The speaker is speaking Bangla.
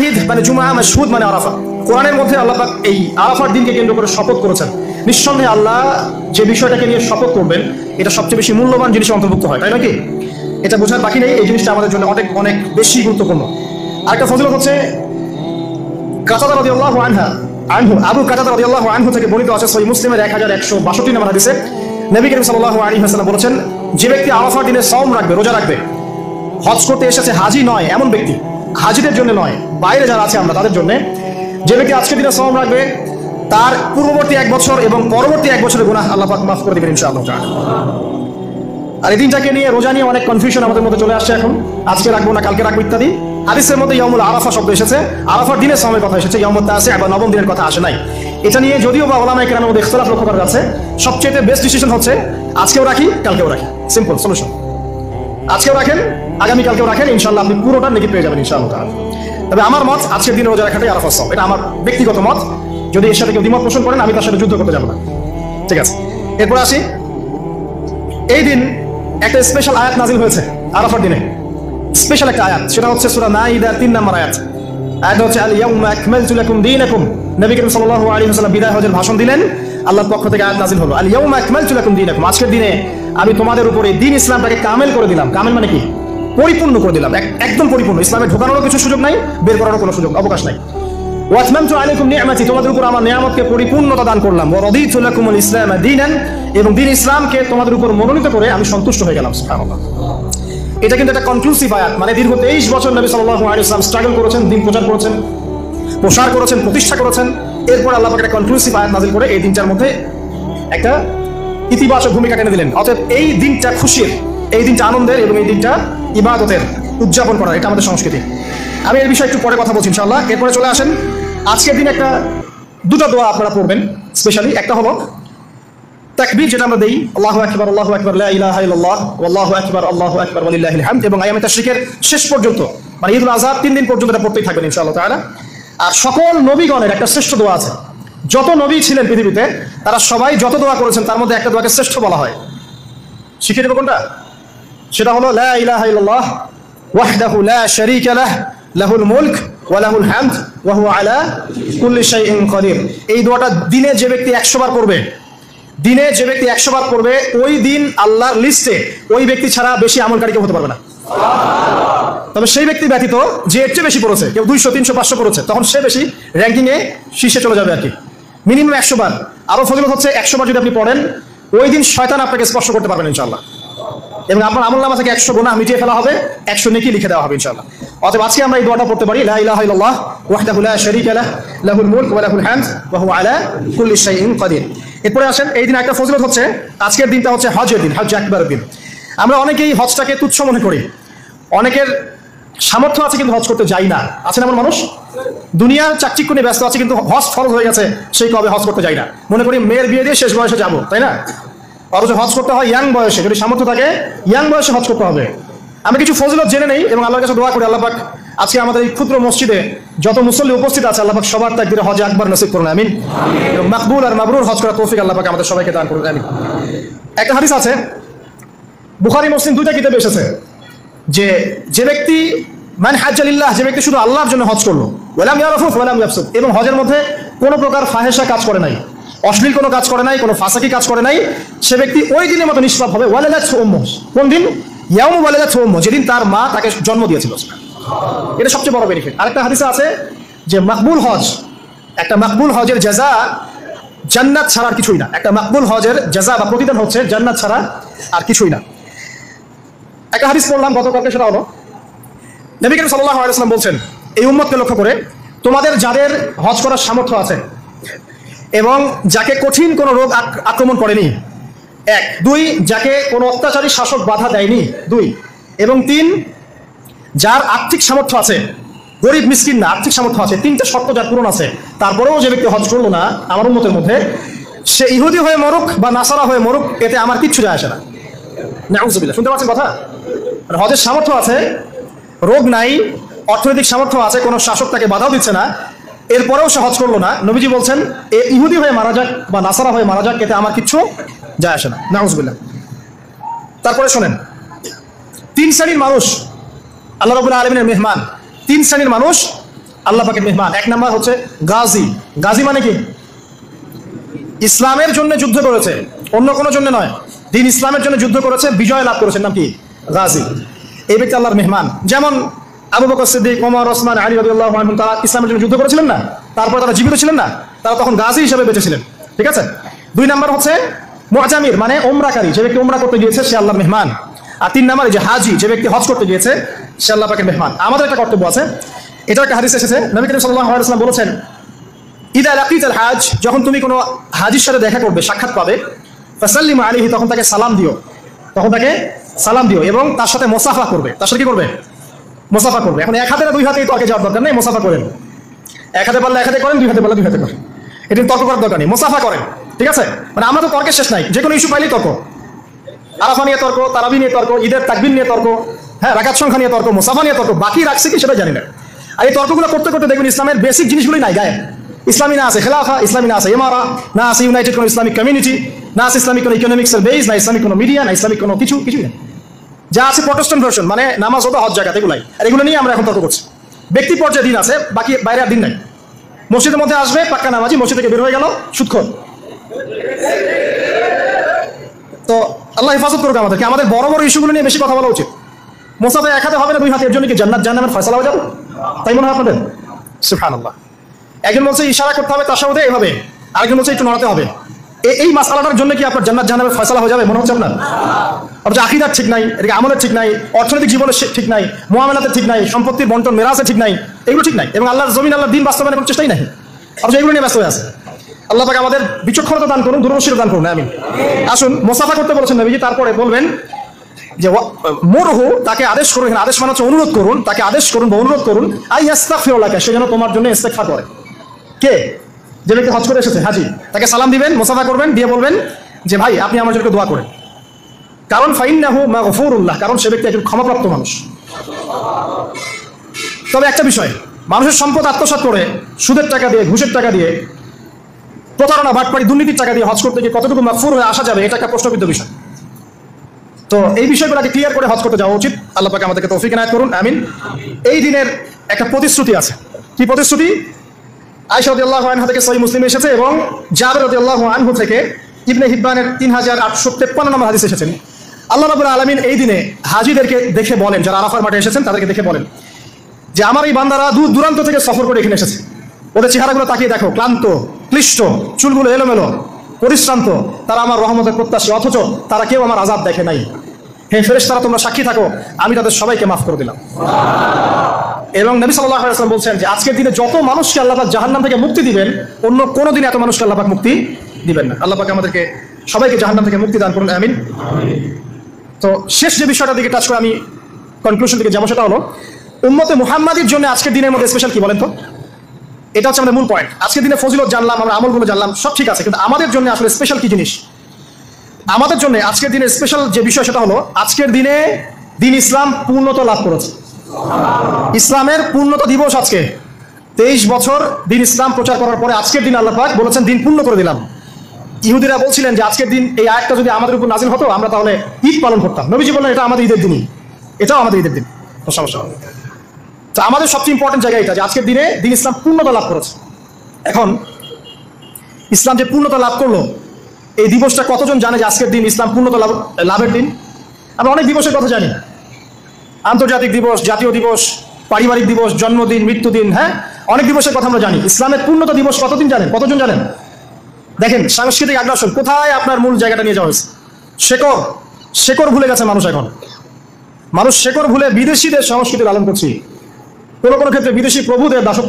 ঈদ মানে জুমা, মাশহুদ মানে আরাফা। কোরআনের মধ্যে আল্লাহ পাক এই আরাফার দিনকে কেন্দ্র করে শপথ করেছেন। নিঃসন্দেহে আল্লাহ যে বিষয়টাকে নিয়ে শপথ করবেন এটা সবচেয়ে বেশি মূল্যবান জিনিসে অন্তর্ভুক্ত হয়, তাই নাকি? এটা বোঝার বাকি নেই, এই জিনিসটা আমাদের জন্য অনেক অনেক বেশি গুরুত্বপূর্ণ। আরেকটা ফজিলত হচ্ছে কাতাদা রাদিয়াল্লাহু আনহু, আবু কাতাদা রাদিয়াল্লাহু আনহু থেকে বর্ণিত আছে সহিহ মুসলিমের 1162 নম্বর হাদিসে নবী করিম সাল্লাল্লাহু আলাইহি ওয়াসাল্লাম বলেছেন, যে ব্যক্তি আরাফার দিনে সাওম রাখবে, রোজা রাখবে, হজ করতে এসেছে হাজি নয় এমন ব্যক্তি, হাজিদের জন্য নয়, বাইরে যারা আছে আমরা তাদের জন্য, যে ব্যক্তি আজকের দিনে সাওম রাখবে তার পূর্ববর্তী 1 বছর এবং পরবর্তী 1 বছরের গুনাহ আল্লাহ পাক মাফ করে দিবেন ইনশাআল্লাহ তাআলা। আর এই দিনটাকে নিয়ে, রোজা নিয়ে অনেক কনফিউশন আমাদের মধ্যে চলে আসছে এখন, আজকে রাখবো না কালকে রাখবো ইত্যাদি। হাদিসের মধ্যে ইয়ামুল আরাফা শব্দ এসেছে, আরাফার দিনের সাওমের কথা এসেছে, ইয়ামুত তাসি বা নবম দিনের কথা আসে নাই। এটা নিয়ে যদিও বা উলামায়ে কেরামের মধ্যে ইখতিলাফ লক্ষ্য করা যাচ্ছে, সবচেয়ে বেস্ট ডিসিশন হচ্ছে আজকেও রাখি কালকেও রাখি, সিম্পল সলিউশন। আজকেও রাখেন, আগামী কালকেও রাখেন, ইনশাআল্লাহ আপনি পুরোটা নেকি পেয়ে যাবেন ইনশাআল্লাহ তাআলা। তবে আমার মত আজকের দিনে রোজা রাখাটাই আরাফার সাওম, এটা আমার ব্যক্তিগত মত। যদি এর সাথে কেউ দ্বিমত পোষণ করেন আমি তার সাথে যুদ্ধ করতে যাব না, ঠিক আছে? এরপর আসি, এই দিন একটা স্পেশাল আয়াত নাজিল হয়েছে আরাফার দিনে, স্পেশাল একটা আয়াত, সেটা হচ্ছে সূরা মাইদা 3 নম্বর আয়াত। আয়াত হচ্ছে আল ইয়াউমা আকমালতু লাকুম দীনাকুম। নবী করিম সাল্লাল্লাহু আলাইহি ওয়াসাল্লাম বিদায় হজের ভাষণ দিলেন, আল্লাহর পক্ষ থেকে আয়াত নাজিল হলো, আল ইয়াউমা আকমালতু লাকুম দীনাকুম, আজকের দিনে আমি তোমাদের উপরে দ্বীন ইসলামটাকে কামেল করে দিলাম। কামেল মানে কি? পরিপূর্ণ করে দিলাম, একদম পরিপূর্ণ। ইসলামে ঢোকানোর কিছু সুযোগ নাই, বের করারও কোনো সুযোগ অবকাশ নাই। ওয়া আতমামতু আলাইকুম নি'মাতি, তোমাদের উপর আমার নিয়ামতকে পরিপূর্ণতা দান করলাম। ওয়া রাদিতু লাকুমুল ইসলাম দীনান, এবং দ্বীন ইসলামকে তোমাদের উপর মনোনীত করে আমি সন্তুষ্ট হয়ে গেলাম। সুবহানাল্লাহ। এটা কিন্তু একটা কনক্লুসিভ আয়াত, মানে দীর্ঘ 23 বছর নবী সাল্লাল্লাহু আলাইহি ওয়াসাল্লাম স্ট্রাগল করেছেন, দিন প্রচার করেছেন, প্রসার করেছেন, প্রতিষ্ঠা করেছেন। এরপর আল্লাহ পাক একটা কনক্লুসিভ আয়াত নাযিল করে এই দিনটার মধ্যে একটা ইতিবাচক ভূমিকা টেনে দিলেন। অতএব এই দিনটা খুশির, এই দিনটা আনন্দের, এবং এই দিনটা ইবাদতের উদযাপন করার, এটা আমাদের সংস্কৃতি। আমি এর বিষয়ে একটু পরে কথা বলছি ইনশাআল্লাহ। এরপরে চলে আসেন, আজকের দিন একটা দুটো দোয়া আপনারা পড়বেন স্পেশালি। একটা হলো তাকবীর, যেটা আমরা দেই, আল্লাহু আকবার আল্লাহু আকবার লা ইলাহা ইল্লাল্লাহ ওয়াল্লাহু আকবার আল্লাহু আকবার ওয়ালিল্লাহিল হামদ, এবং আইয়ামে তাশরিকের শেষ পর্যন্ত, মানে ঈদুল আযহা 3 দিন পর্যন্ত এটা পড়তেই থাকবেন ইনশাআল্লাহ তাআলা। আর সকল নবীগণের একটা শ্রেষ্ঠ দোয়া আছে, যত নবী ছিলেন পৃথিবীতে তারা সবাই যত দোয়া করেছেন তার মধ্যে একটা দোয়াকে শ্রেষ্ঠ বলা হয়। শিখিয়ে দেব কোনটা? সেটা হলো লা ইলাহা ইল্লাল্লাহ ওয়াহদাহু লা শারীকা লাহ লাহুল মুলক ওয়া লাহুল হামদ ওয়া হুয়া আলা কুল্লি শাইইন কাদির। এই দোয়াটা দিনে যে ব্যক্তি 100 বার পড়বে, দিনে যে ব্যক্তি 100 বার পড়বে, ওই দিন আল্লাহর লিস্টে ওই ব্যক্তি ছাড়া বেশি আমলকারী কেউ হতে পারবে না। তবে সেই ব্যক্তি ব্যতীত যে এর চেয়ে বেশি পড়েছে, কেউ 200 300 500 পড়েছে, তখন সে বেশি র্যাঙ্কিংয়ে শীর্ষে চলে যাবে আর কি। মিনিমাম 100 বার। আরো ফজিলত হচ্ছে 100 বার যদি আপনি পড়েন, ওই দিন শয়তান আপনাকে স্পর্শ করতে পারবেন ইনশাআল্লাহ, এবং আপনার আমলনামা থেকে 100 গুনাহ মিটিয়ে ফেলা হবে, 100 নেকি লিখে দেওয়া হবে ইনশাআল্লাহ। অতএব আজকে আমরা এই দোয়াটা পড়তে পারি, লা ইলাহা ইল্লাল্লাহ ওয়াহদাহু লা শারীকা লাহ লাহুল মুলক ওয়া লাহুল হামদ ওয়া হুয়া আলা কুল্লি শাইইন কাদির। এরপরে আসেন, এই দিন একটা ফজিলত হচ্ছে, আজকের দিনটা হচ্ছে হজের দিন, হজ আকবরের দিন। আমরা অনেকেই হজটাকে তুচ্ছ মনে করি, অনেকের সামর্থ্য আছে কিন্তু হজ করতে যাই না, আছেন এমন মানুষ? দুনিয়ার চাকচিক্য নিয়ে ব্যস্ত আছে, কিন্তু হজ ফরজ হয়ে গেছে, সেই কবে হজ করতে যাই না, মনে করি মেয়ের বিয়ে দিয়ে শেষ বয়সে যাবো, তাই না? অথচ হজ করতে হয় ইয়াং বয়সে, যদি সামর্থ্য থাকে ইয়াং বয়সে হজ করতে হবে। আমরা কিছু ফজিলত জেনে নেই এবং আল্লাহর কাছে দোয়া করি, আল্লাহ পাক আজকে আমাদের এই ক্ষুদ্র মসজিদে যত মুসল্লি উপস্থিত আছে, আল্লাহ পাক সবার তাকদীরে হজ আকবার নসিব করুন, আমিন। এবং মাকবুল আর মাবরুর হজ করার তৌফিক আল্লাহ পাক আমাদের সবাইকে দান করুন, আমিন। একটা হাদিস আছে, বুখারী মুসলিম দুইটা কিতাবে এসেছে, যে ব্যক্তি মানে হাজ্জালিল্লাহ, যে ব্যক্তি শুধু আল্লাহর জন্য হজ করলো, ওয়ালাম ইয়ারফুস ওয়ালাম ইয়াফসুক, এবং হজের মধ্যে কোনো প্রকার ফাহেশা কাজ করে নাই, অশ্লীল কোনো কাজ করে নাই, কোনো ফাসাকি কাজ করে নাই, সে ব্যক্তি ওই দিনের মতো নিষ্পাপ হবে। ওয়ালাদাতহু উম্মুহু, কোন দিন? ইয়াউমু ওয়ালাদাতহু উম্মুহু, যেদিন তার মা তাকে জন্ম দিয়েছিল। এটা সবচেয়ে বড় বেনিফিট। আরেকটা হাদিসে আছে যে মাকবুল হজ, একটা মাকবুল হজের জাযা জান্নাত ছাড়া আর কিছুই না। একটা মাকবুল হজের জাযা বা প্রতিদান হচ্ছে জান্নাত ছাড়া আর কিছুই না। একটা হাদিস পড়লাম গতকালকে, সেটা হলো নবী করিম সাল্লাল্লাহু আলাইহি ওয়াসাল্লাম বলছেন এই উম্মতকে লক্ষ্য করে, তোমাদের যাদের হজ করার সামর্থ্য আছে এবং যাকে কঠিন কোনো রোগ আক্রমণ করেনি, 1 2, যাকে কোনো অত্যাচারী শাসক বাধা দেয়নি 2, এবং 3, যার আর্থিক সামর্থ্য আছে, গরিব মিসকিন না, আর্থিক সামর্থ্য আছে, 3টে শর্ত যার পূরণ আছে, তারপরেও যে ব্যক্তি হজ করলো না আমার উম্মতের মধ্যে, সে ইহুদি হয়ে মরুক বা নাসারা হয়ে মরুক, এতে আমার কিচ্ছু যায় আসে না। নাউযুবিল্লাহ, শুনতে পাচ্ছেন কথা? হজের সামর্থ্য আছে, রোগ নাই, অর্থনৈতিক সামর্থ্য আছে, কোনো শাসক তাকে বাধাও দিচ্ছে না, এরপরেও সে হজ করলো না, নবীজি বলছেন এ ইহুদি হয়ে মারা যাক বা নাসারা হয়ে মারা যাক, এতে আমার কিচ্ছু যায় আসে না। নাউযুবিল্লাহ। তারপরে শোনেন, 3 শ্রেণীর মানুষ আল্লাহ রাব্বুল আলামিনের মেহমান, 3 শ্রেণীর মানুষ আল্লাহ পাকের মেহমান। এক নাম্বার হচ্ছে গাজী। গাজী মানে কি? ইসলামের জন্য যুদ্ধ করেছে, অন্য কোনো জন্য নয়, দিন ইসলামের জন্য যুদ্ধ করেছে, বিজয় লাভ করেছেন, নাম কি? গাজী। এই ব্যক্তি আল্লাহর মেহমান। যেমন আবু বকর সিদ্দিক, ওমর, ওসমান, আলী রাদিয়াল্লাহু আনহুম, তারা ইসলামের জন্য যুদ্ধ করেছিলেন না, তারপর তারা জীবিত ছিলেন না, তারা তখন গাজী হিসেবে বেঁচেছিলেন। ঠিক আছে। 2 নাম্বার হচ্ছে মুআতামির, মানে ওমরাকারী, যে ব্যক্তি ওমরা করতে গিয়েছে সে আল্লাহর মেহমান। আর 3 নাম্বার যে হাজি, যে ব্যক্তি হজ করতে গিয়েছে সে আল্লাহ পাকের মেহমান। আমাদের একটা কর্তব্য আছে, এটা একটা হাদিস এসেছে, নবী করিম সাল্লাল্লাহু আলাইহি ওয়াসাল্লাম বলেছেন, ইদা লাকিতাল হাজ, যখন তুমি কোনো হাজির সাথে দেখা করবে, সাক্ষাৎ পাবে, ফাসাল্লিমু আলাইহি, তখন তাকে সালাম দিও, এবং তার সাথে মুসাফা করবে। তার সাথে কি করবে? মুসাফা করবে। এখন এক হাতে না 2 হাতেই তর্কে যাওয়ার দরকার নেই, মুসাফা করেন। এক হাতে পারলে এক হাতে করেন, 2 হাতে পারলে 2 হাতে করেন, এটা তর্ক করার দরকার নেই, মুসাফা করেন। ঠিক আছে। মানে আমরা তো তর্কের শেষ নাই, যে কোনো ইস্যু পাইলেই তর্ক। আরাফা নিয়ে তর্ক, তারাবি নিয়ে তর্ক, ঈদের তাকবীর নিয়ে তর্ক, হ্যাঁ, রাকাত সংখ্যা নিয়ে তর্ক, মুসাফা নিয়ে তর্ক, বাকি রাখছে কি সেটা জানি না। আর এই তর্কগুলো করতে করতে দেখবেন ইসলামের বেসিক জিনিসগুলোই নাই গায়ে। ইসলামী না আছে খেলাফা, ইসলামী না আছে ইমারা, না আছে ইউনাইটেড কোনো ইসলামিক কমিউনিটি, না আছে ইসলামিক কোনো ইকোনমিক্সের বেস, না ইসলামিক কোনো মিডিয়া, না ইসলামিক কোনো কিছুই নেই। যা আছে প্রটেস্ট্যান্ট ভার্সন, মানে নামাজ হতো, হজ জাকাত, এগুলাই। আর এগুলো নিয়ে আমরা এখন তর্ক করছি। ব্যক্তি পর্যায়ে দিন আছে, বাকি বাইরে আর দিন নাই। মসজিদের মধ্যে আসবে পাক্কা নামাজি, মসজিদ থেকে বের হয়ে গেল সুদখোর। তো আল্লাহ হেফাজত করুক আমাদেরকে। আমাদের বড় বড় ইস্যুগুলো নিয়ে বেশি কথা বলা উচিত। মুসাফা এক হাতে হবে না 2 হাতে, এর জন্য কি জান্নাত জাহান্নামের ফয়সালা হয়ে যাবে? তাই মনে হয় আপনাদের? সুবহানাল্লাহ। একজন বলছে ইশারা করতে হবে তাশাহুদে এভাবে, আরেকজন বলছে একটু নড়াতে হবে। এই মাসআলাটার জন্য কি আপনার জান্নাত জাহান্নামের ফয়সালা হয়ে যাবে মনে হচ্ছে আপনার? আপনার আকীদার ঠিক নাই, এদিকে আমলের ঠিক নাই, অর্থনৈতিক জীবনের ঠিক নাই, মুআমালাতের ঠিক নাই, সম্পত্তির বন্টন মেরাসের ঠিক নাই, এগুলো ঠিক নাই, এবং আল্লাহর জমিন, আল্লাহর দ্বীন বাস্তবায়নের কোনো চেষ্টাই নাই। আপনি এগুলো নিয়ে ব্যস্ত হয়ে আছে। আল্লাহ পাক আমাদের বিচক্ষণতা দান করুন, দূরদর্শিতা দান করুন। আমিন। আসুন, মুসাফা করতে বলেছেন নবীজি, তারপরে বলবেন যে মুরহু, তাকে আদেশ করুন। আদেশ মানে হচ্ছে অনুরোধ করুন, তাকে আদেশ করুন বা অনুরোধ করুন, আই ইস্তাগফিরুল্লাহ, সে যেন তোমার জন্য ইস্তেগফার করে। কে? যে ব্যক্তি হজ করে এসেছে, হাজি, তাকে সালাম দিবেন, মুসাফা করবেন, দিয়ে বলবেন যে ভাই আপনি আমার জন্য দোয়া করেন, কারণ ফাইন্নাহু মাগফুরুল্লাহ, কারণ সে ব্যক্তি একজন ক্ষমাপ্রাপ্ত মানুষ। তবে একটা বিষয়, মানুষের সম্পদ আত্মসাৎ করে সুদের টাকা দিয়ে, ঘুষের টাকা দিয়ে, প্রতারণা, বাটপাড়ি, দুর্নীতির টাকা দিয়ে হজ করতে গিয়ে কতটুকু মাগফুর হয়ে আসা যাবে, এটা একটা প্রশ্নবিদ্ধ বিষয়। তো এই বিষয়গুলোকে ক্লিয়ার করে হজ করতে যাওয়া উচিত। আল্লাহ পাক আমাদেরকে তৌফিক এনায়েত করুন। আমিন। এই দিনের একটা প্রতিশ্রুতি আছে। কি প্রতিশ্রুতি? আয়েশা রাদিয়াল্লাহু আনহা থেকে সহিহ মুসলিমে এসেছে, এবং জাবের রাদিয়াল্লাহু আনহু থেকে ইবনে হিব্বানের 3853 নম্বর হাদিস এসেছেন। আল্লাহ রাব্বুল আলামিন এই দিনে হাজীদেরকে দেখে বলেন, যারা আরাফার মাঠে এসেছেন তাদেরকে দেখে বলেন যে আমার এই বান্দারা দূর দূরান্ত থেকে সফর করে এখানে এসেছে, ওদের চেহারাগুলো তাকিয়ে দেখো, ক্লান্ত, ক্লিষ্ট, চুলগুলো এলোমেলো, পরিশ্রান্ত, তারা আমার রহমতের প্রত্যাশী, অথচ তারা কেউ আমার আযাব দেখে নাই। হে ফেরেশতারা, তোমরা সাক্ষী থাকো, আমি তাদের সবাইকে মাফ করে দিলাম। এবং নবী সাল্লাল্লাহু আলাইহি ওয়াসাল্লাম বলছেন যে আজকের দিনে যত মানুষকে আল্লাহ পাক জাহান্নাম থেকে মুক্তি দিবেন, অন্য কোনো দিন এত মানুষকে আল্লাহ পাক মুক্তি দিবেন না। আল্লাহ পাক আমাদেরকে সবাইকে জাহান্নাম থেকে মুক্তি দান করুন। আমিন। তো শেষ যে বিষয়টার দিকে টাচ করে আমি কনক্লুশন দিকে যাবো, সেটা হলো উম্মতে মুহাম্মাদির জন্য আজকের দিনের মধ্যে স্পেশাল কি বলেন তো? এটা হচ্ছে আমাদের মূল পয়েন্ট। আজকের দিনে ফজিলত জানলাম, আমরা আমলগুলো জানলাম, সব ঠিক আছে, কিন্তু আমাদের জন্য আসলে স্পেশাল কি জিনিস? আমাদের জন্য আজকের দিনের স্পেশাল যে বিষয় সেটা হলো আজকের দিনে দিন ইসলাম পূর্ণতা লাভ করেছে। ইসলামের পূর্ণতা দিবস আজকে। 23 বছর দিন ইসলাম প্রচার করার পরে আজকের দিন আল্লাহ পাক বলেছেন দিন পূর্ণ করে দিলাম। ইহুদিরা বলছিলেন যে আজকের দিন এই আয়াতটা যদি আমাদের উপর নাজিল হতো আমরা তাহলে ঈদ পালন করতাম। নবীজি বললেন এটা আমাদের ঈদের দিনই, এটাও আমাদের ঈদের দিন, কোনো সমস্যা নেই। তো আমাদের সবচেয়ে ইম্পর্টেন্ট জায়গা এটা যে আজকের দিনে দিন ইসলাম পূর্ণতা লাভ করেছে। এখন ইসলাম যে পূর্ণতা লাভ করলো, এই দিবসটা কতজন জানে যে আজকের দিন ইসলাম পূর্ণতা লাভের দিন? আমরা অনেক দিবসের কথা জানি, আন্তর্জাতিক দিবস, জাতীয় দিবস, পারিবারিক দিবস, জন্মদিন, মৃত্যুদিন, হ্যাঁ, অনেক দিবসের কথা আমরা জানি। ইসলামের পূর্ণতা দিবস কতদিন জানেন? কতজন জানেন? দেখেন, সাংস্কৃতিক আগ্রাসন কোথায় আপনার মূল জায়গাটা নিয়ে যাওয়া হয়েছে। শেকড় ভুলে গেছে মানুষ। এখন মানুষ শেকড় ভুলে বিদেশিদের সংস্কৃতি লালন করছে, কোনো কোনো ক্ষেত্রে বিদেশি প্রভুদের দাসত্ব